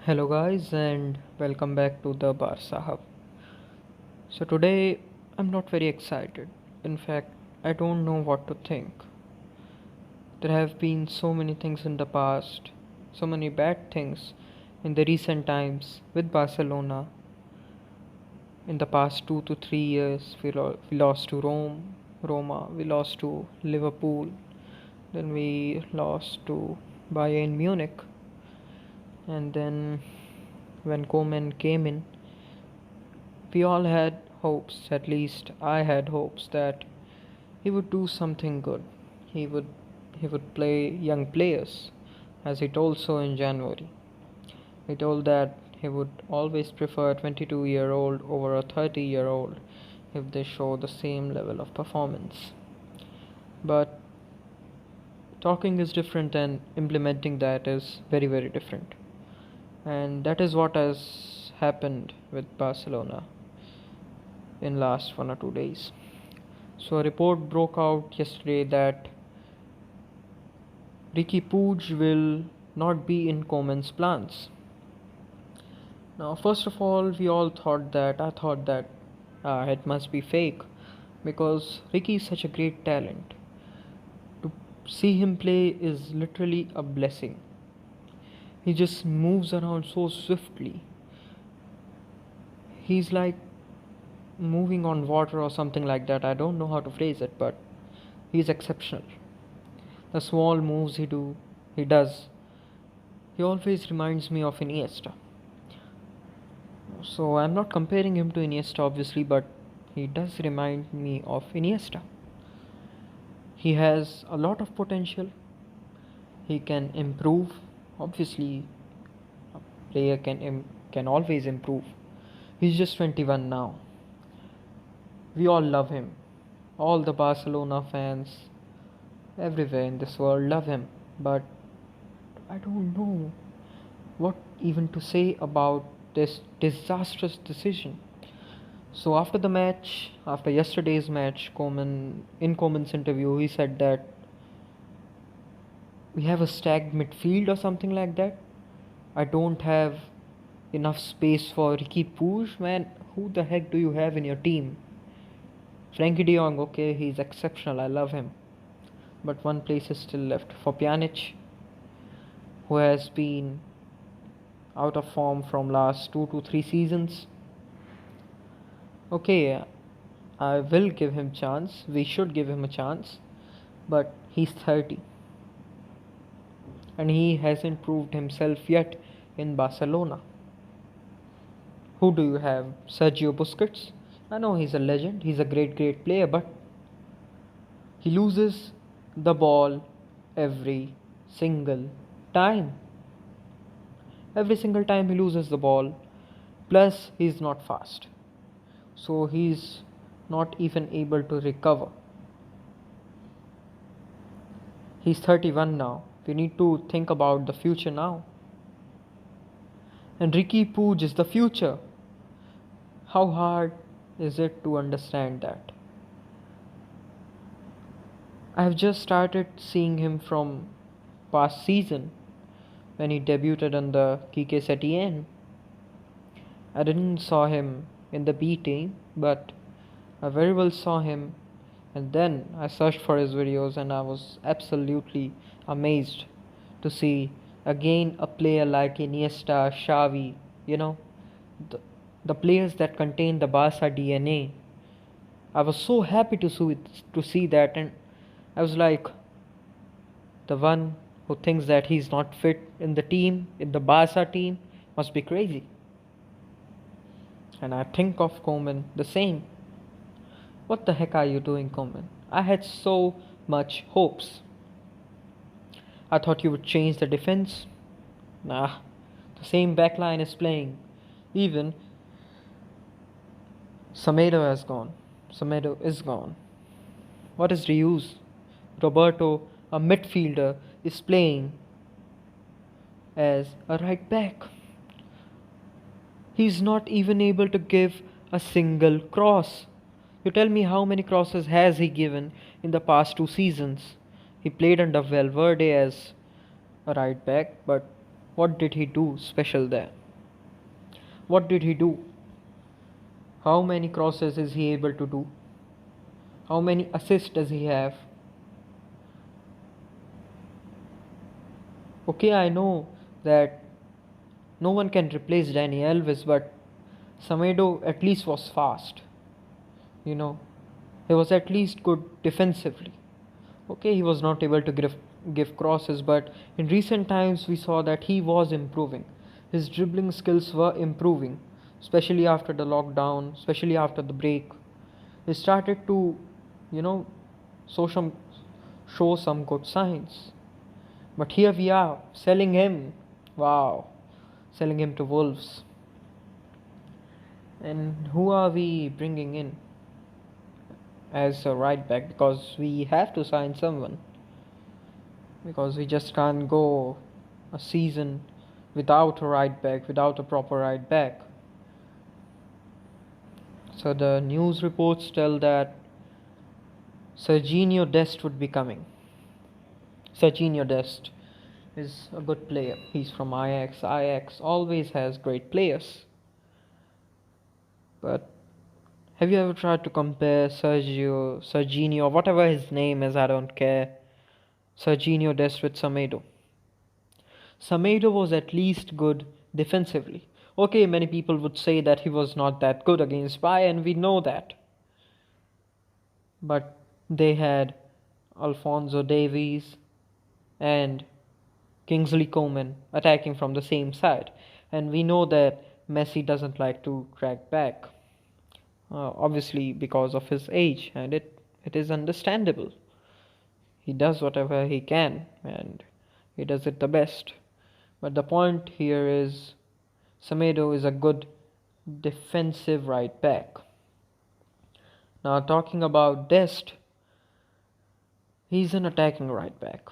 Hello, guys, and welcome back to the Barca Hub. So, today I'm not very excited. In fact, I don't know what to think. There have been so many things in the past, so many bad things in the recent times with Barcelona. In the past 2 to 3 years, we lost to Roma, we lost to Liverpool, then we lost to Bayern Munich, and then when Koeman came in, we all had hopes, at least I had hopes that he would do something good. He would he would play young players, as he told so in January. He told that he would always prefer a 22-year-old over a 30-year-old if they show the same level of performance. But talking is different and implementing that is very, very different. And that is what has happened with Barcelona in last 1 or 2 days. So a report broke out yesterday that Ricky Puig will not be in Koeman's plans. Now, first of all, I thought that it must be fake because Ricky is such a great talent. To see him play is literally a blessing. He just moves around so swiftly. He's like moving on water or something like that. I don't know how to phrase it, but he's exceptional. The small moves he does, he always reminds me of Iniesta. So I'm not comparing him to Iniesta obviously, but he does remind me of Iniesta. He has a lot of potential. He can improve. Obviously, a player can always improve. He's just 21 now. We all love him. All the Barcelona fans everywhere in this world love him. But I don't know what even to say about this disastrous decision. So after yesterday's match, in Koeman's interview, he said that we have a stacked midfield or something like that. I don't have enough space for Ricky Puig. Man, who the heck do you have in your team? Frankie De Jong, okay, he's exceptional. I love him. But one place is still left for Pjanic, who has been out of form from last 2 to 3 seasons. Okay, I will give him chance. We should give him a chance. But he's 30 and he hasn't proved himself yet in Barcelona. Who do you have? Sergio Busquets? I know he's a legend. He's a great, great player, but he loses the ball every single time. Every single time he loses the ball. Plus, he's not fast. So he's not even able to recover. He's 31 now. We need to think about the future now. And Ricky Puig is the future. How hard is it to understand that? I have just started seeing him from past season when he debuted under Quique Setien. I didn't saw him in the B team, but I very well saw him, and then I searched for his videos and I was absolutely amazed to see again a player like Iniesta, Xavi, you know, the, the players that contain the Barca DNA. I was so happy to see that, and I was like, the one who thinks that he's not fit in the team, in the Barca team, must be crazy. And I think of Koeman the same. What the heck are you doing, Koeman? I had so much hopes. I thought you would change the defense. Nah, the same backline is playing. Even Semedo has gone. Semedo is gone. What is the use? Roberto, a midfielder, is playing as a right back. He's not even able to give a single cross. You tell me how many crosses has he given in the past 2 seasons? He played under Valverde as a right back, but What did he do special there? What did he do? How many crosses is he able to do? How many assists does he have? Okay, I know that no one can replace Danny Alves, but Samedo at least was fast. You know, he was at least good defensively. Okay, he was not able to give crosses, but in recent times we saw that he was improving. His dribbling skills were improving, especially after the lockdown, especially after the break. He started to, you know, show some, show some good signs. But here we are, selling him. Wow, selling him to Wolves. And who are we bringing in as a right back? Because we have to sign someone. Because we just can't go a season without a right back, without a proper right back. So the news reports tell that Serginho Dest would be coming. Serginho Dest is a good player. He's from Ajax. Ajax always has great players. But have you ever tried to compare Serginho, whatever his name is, I don't care, Serginho Dest with Samedo? Samedo was at least good defensively. Okay, many people would say that he was not that good against Bayern, we know that. But they had Alphonso Davies and Kingsley Coman attacking from the same side. And we know that Messi doesn't like to track back. Obviously, because of his age, and it is understandable. He does whatever he can, and he does it the best. But the point here is Semedo is a good defensive right back. Now, talking about Dest, he's an attacking right back.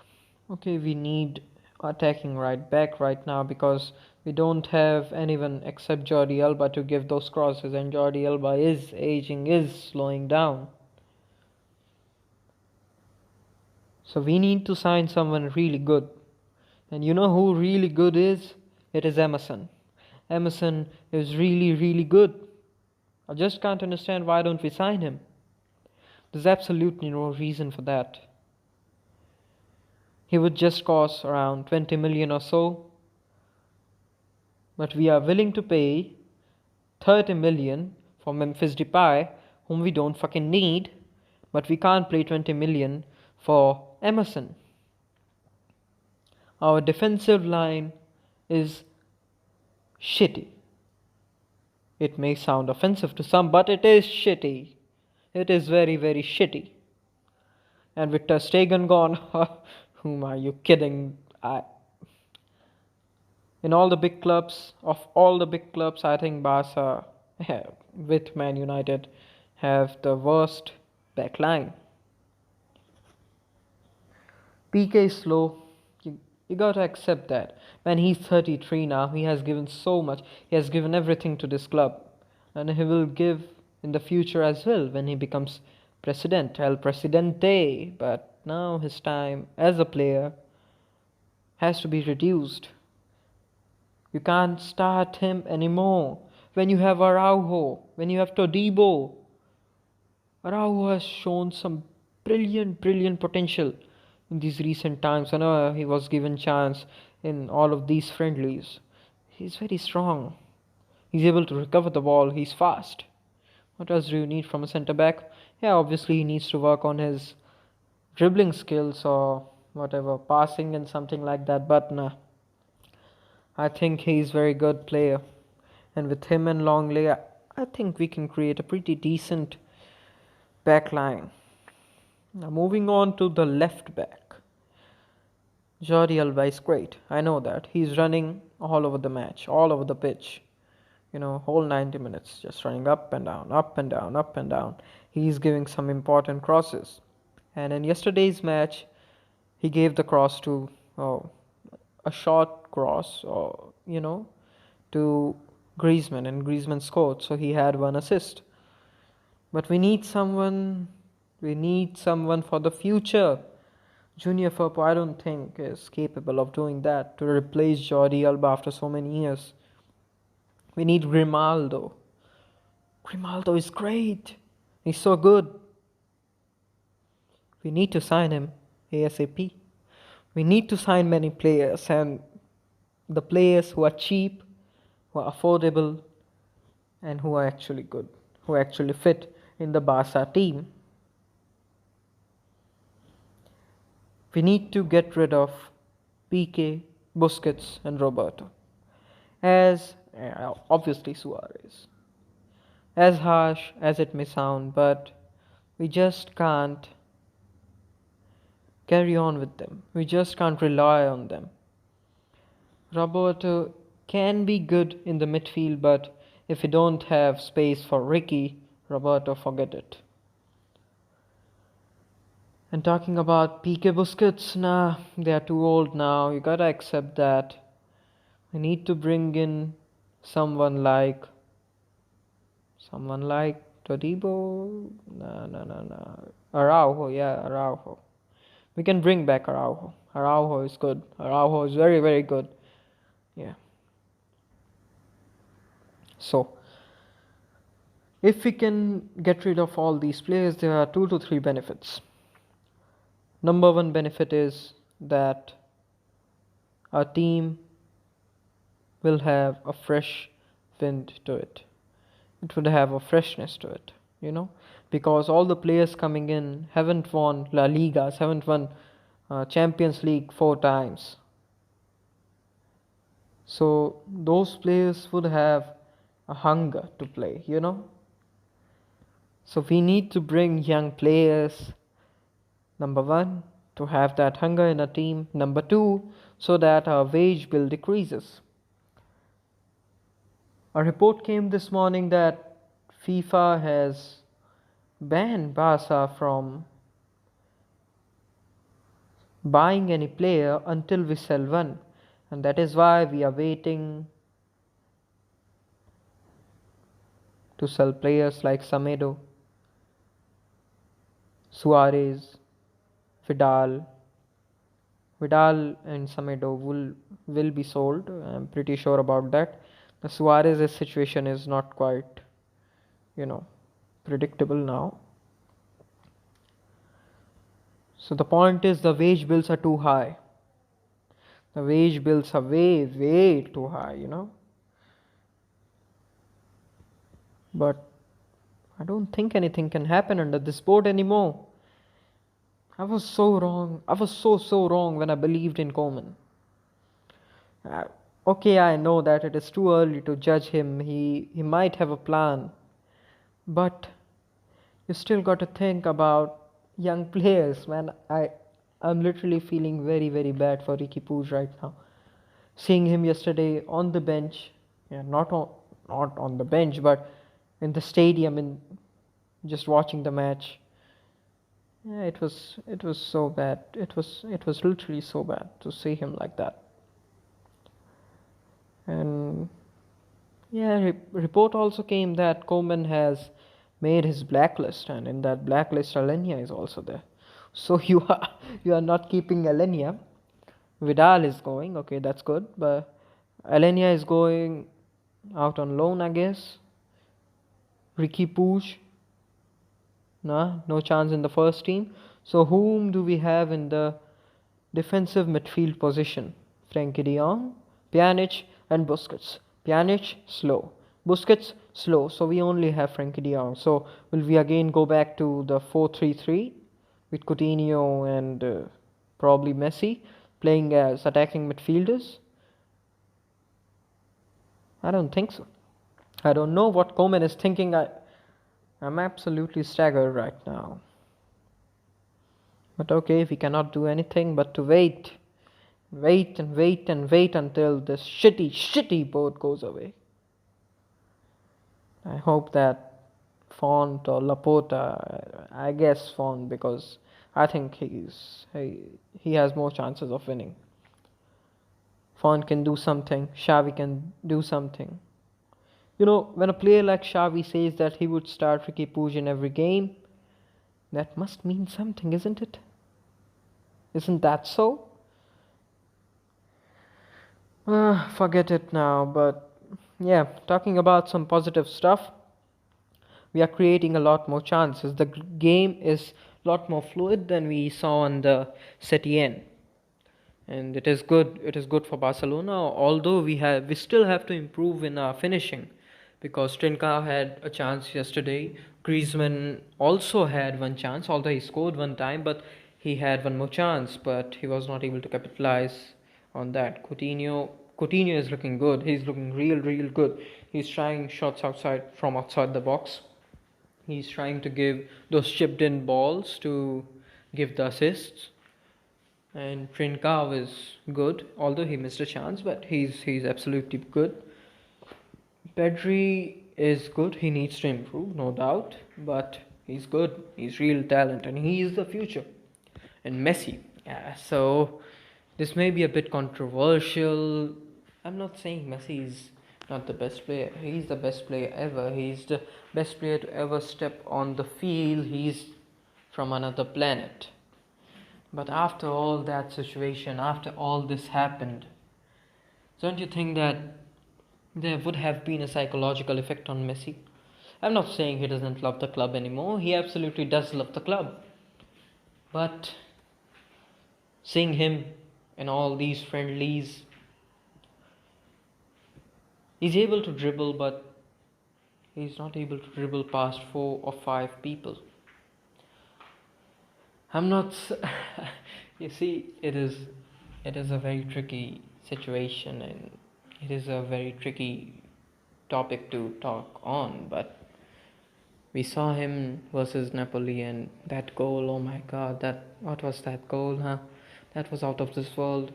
Okay, we need attacking right back right now because we don't have anyone except Jordi Alba to give those crosses, and Jordi Alba is aging, is slowing down. So we need to sign someone really good. And you know who really good is? It is Emerson. Emerson is really, really good. I just can't understand why don't we sign him. There's absolutely no reason for that. He would just cost around 20 million or so. But we are willing to pay 30 million for Memphis Depay, whom we don't fucking need. But we can't pay 20 million for Emerson. Our defensive line is shitty. It may sound offensive to some, but it is shitty. It is very, very shitty. And with Ter Stegen gone, whom are you kidding? In all the big clubs, I think Barca with Man United have the worst back line. PK is slow. You gotta accept that. Man, he's 33 now. He has given so much. He has given everything to this club. And he will give in the future as well when he becomes president. El Presidente. But now his time as a player has to be reduced. You can't start him anymore. When you have Araujo, when you have Todibo. Araujo has shown some brilliant potential in these recent times. I know he was given chance in all of these friendlies. He's very strong. He's able to recover the ball. He's fast. What else do you need from a centre back? Yeah, obviously he needs to work on his dribbling skills or whatever, passing and something like that. But nah, I think he's a very good player. And with him and Longley, I think we can create a pretty decent back line. Now moving on to the left back. Jordi Alba is great. I know that. He's running all over the match, all over the pitch. You know, whole 90 minutes, just running up and down, up and down, up and down. He's giving some important crosses. And in yesterday's match, he gave the cross to a short cross, or to Griezmann, and Griezmann scored. So he had one assist. But we need someone. We need someone for the future. Junior Firpo, I don't think is capable of doing that to replace Jordi Alba after so many years. We need Grimaldo. Grimaldo is great. He's so good. We need to sign him ASAP. We need to sign many players, and the players who are cheap, who are affordable, and who are actually good, who actually fit in the Barca team. We need to get rid of PK, Busquets, and Roberto. As obviously Suarez. As harsh as it may sound, but we just can't carry on with them. We just can't rely on them. Roberto can be good in the midfield, but if we don't have space for Ricky, Roberto, forget it. And talking about PK Busquets, nah, they are too old now. You gotta accept that. We need to bring in someone like Todibo. No. Araujo, yeah, Araujo. We can bring back Araujo. Araujo is good. Araujo is very, very good. Yeah. So, if we can get rid of all these players, there are 2 to 3 benefits. Number one benefit is that our team will have a fresh wind to it. It would have a freshness to it, because all the players coming in haven't won La Ligas, haven't won Champions League 4 times. So those players would have a hunger to play, So we need to bring young players, number one, to have that hunger in a team. Number two, so that our wage bill decreases. A report came this morning that FIFA has banned Barca from buying any player until we sell one, and that is why we are waiting to sell players like Semedo, Suarez, Vidal. Vidal and Semedo will be sold. I'm pretty sure about that. The Suarez's situation is not quite, predictable now. So the point is the wage bills are too high. The wage bills are way, way too high, But I don't think anything can happen under this board anymore. I was so wrong. I was so wrong when I believed in Koeman. Okay, I know that it is too early to judge him. He might have a plan. But you still got to think about young players, man. I'm literally feeling very, very bad for Ricky Puig right now. Seeing him yesterday on the bench, yeah, not on the bench, but in the stadium and just watching the match. Yeah, it was so bad. It was literally so bad to see him like that. And yeah, report also came that Koeman has made his blacklist, and in that blacklist, Alenia is also there. So you are not keeping Alenia. Vidal is going. Okay, that's good, but Alenia is going out on loan, I guess. Ricky Puig, nah, no chance in the first team. So whom do we have in the defensive midfield position? Frenkie de Jong, Pjanic, and Busquets. Pjanic slow, Busquets slow. So we only have Frenkie de Jong. So will we again go back to the 4-3-3 with Coutinho and probably Messi playing as attacking midfielders? I don't think so. I don't know what Koeman is thinking. I'm absolutely staggered right now. But okay, we cannot do anything but to wait. Wait and wait and wait until this shitty boat goes away. I hope that Font or Laporta, I guess Font, because I think he has more chances of winning. Font can do something, Xavi can do something. When a player like Xavi says that he would start Ricky Puig in every game, that must mean something, isn't it? Isn't that so? Forget it now, but yeah, talking about some positive stuff, we are creating a lot more chances. The game is a lot more fluid than we saw on the Setien, and it is good. It is good for Barcelona. Although we still have to improve in our finishing, because Trincao had a chance yesterday. Griezmann also had one chance, although he scored one time, but he had one more chance, but he was not able to capitalize on that. Coutinho is looking good. He's looking real good. He's trying shots outside the box. He's trying to give those chipped in balls to give the assists. And Trincao is good, although he missed a chance, but he's absolutely good. Pedri is good. He needs to improve, no doubt, but he's good. He's real talent, and he is the future. And Messi, yeah. So this may be a bit controversial. I'm not saying Messi is not the best player. He's the best player ever. He's the best player to ever step on the field. He's from another planet. But after all that situation, after all this happened, don't you think that there would have been a psychological effect on Messi? I'm not saying he doesn't love the club anymore. He absolutely does love the club. But seeing him in all these friendlies, he's able to dribble, but he's not able to dribble past 4 or 5 people. I'm not. You see, it is a very tricky situation, and it is a very tricky topic to talk on. But we saw him versus Napoli, and that goal. Oh my God! That what was that goal? Huh? That was out of this world.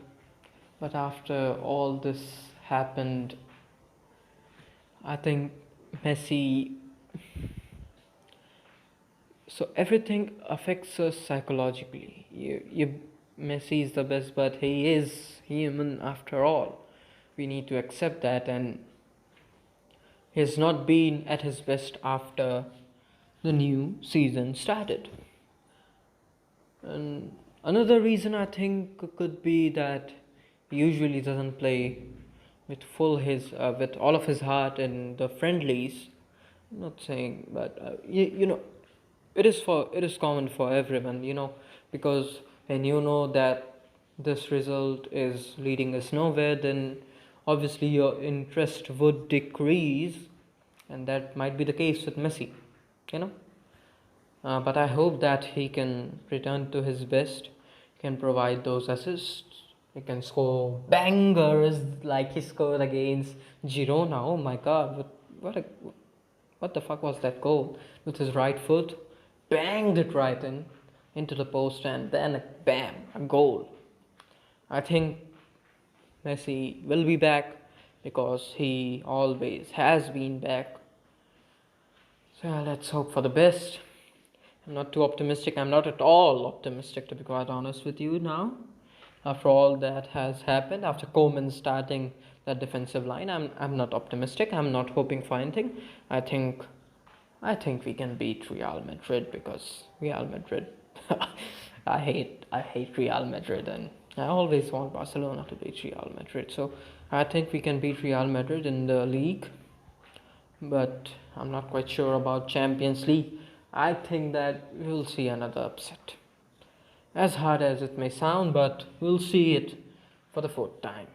But after all this happened, I think Messi. So everything affects us psychologically. Messi is the best, but he is human after all. We need to accept that, and he's not been at his best after the new season started. And another reason I think could be that he usually doesn't play with all of his heart in the friendlies. I'm not saying, but it is common for everyone, because when you know that this result is leading us nowhere, then obviously your interest would decrease, and that might be the case with Messi, you know. But I hope that he can return to his best, can provide those assists, he can score bangers like he scored against Girona. Oh my God, what the fuck was that goal? With his right foot, banged it right into the post, and then bam, a goal. I think Messi will be back because he always has been back. So let's hope for the best. I'm not too optimistic. I'm not at all optimistic, to be quite honest with you now. After all that has happened, after Koeman starting that defensive line, I'm not optimistic. I'm not hoping for anything. I think we can beat Real Madrid, because Real Madrid. I hate Real Madrid, and I always want Barcelona to beat Real Madrid. So I think we can beat Real Madrid in the league, but I'm not quite sure about Champions League. I think that we'll see another upset. As hard as it may sound, but we'll see it for the fourth time.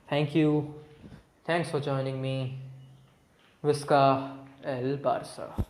Thank you. Thanks for joining me. Visca el Barça.